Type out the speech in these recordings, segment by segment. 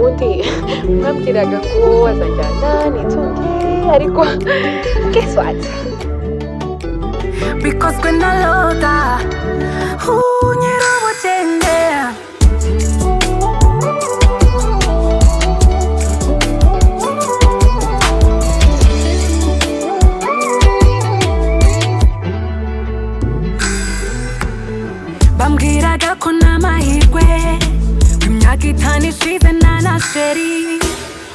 ubundi mwambwiraga ngo azajyana n'itunge ariko guess what? Because when I loda nyirabugenge bambwiraga ko n'amahirwe imyaka itanu ishize ntanasheri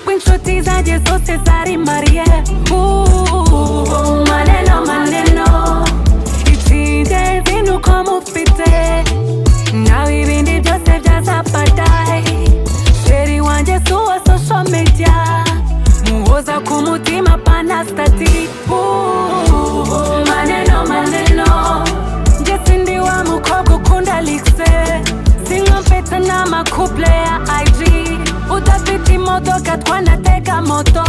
w'inshuti zanjye zose zari mariye maneno maneno icy'ingenzi ni uko mufite nawe ibindi byose byazapadaye sheri wanjye si uwa social media muhoza ku mutima pana stati maneno maneno njye sindi wa mukobwa ukunda likse sinkompeta n'amakouple ya IG udafite imodoka twanatega moto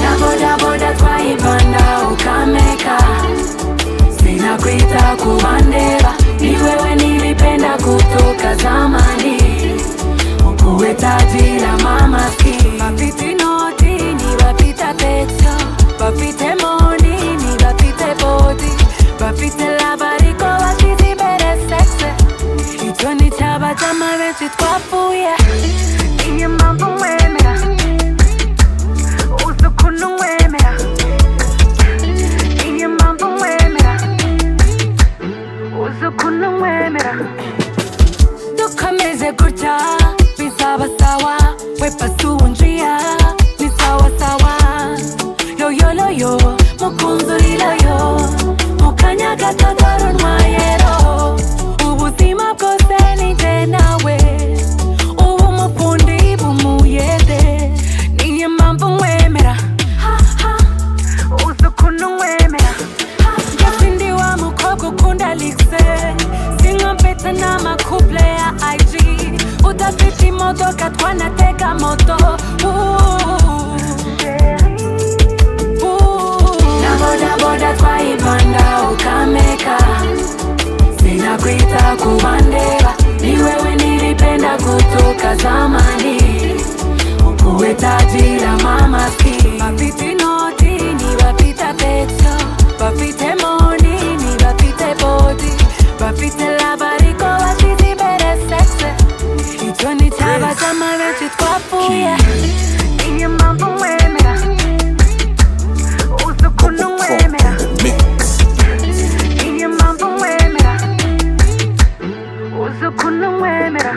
na bodaboda twayivanda ukameka sinakwita kubandeba ni wewe nilipenda kutoka zamani ukuwe tajira mama ski bafite inoti ntibafite atexo bafite moni ntibafite body bafite lava ariko bashyize imbere sexe icyo ni cyabajama benshi twapfuye niyo mpamvu nkwemera uzi ukuntu nkwemera niyo mpamvu nkwemera uzi ukuntu nkwemera dukomeze gutya bizaba sawa we pasuwe njia ni sawa sawa loyo mukunzi uri loyo mukanya gato dore ntwayero ubuzima bwose ni jye nawe ubu mukundi bumuyede niyo mpamvu nkwemera uzi ukuntu nkwemera njye sindi wa mukobwa ukunda likse sinkompeta n'amakouple ya IG udafite imodoka twanatega moto na bodaboda twayivanda ukameka sinakwita kubandeba ni wewe nilipenda kutoka zamani ukuwe tajira mama ski bafite inoti ntibafite apexo bafite moni ntibafite body bafite lava ariko bashyize imbere sexe icyo ni cyabajama benshi twapfuye niyo mpamvu nkwemera uzi ukuntu nkwemera niyo mpamvu nkwemera uzi ukuntu nkwemera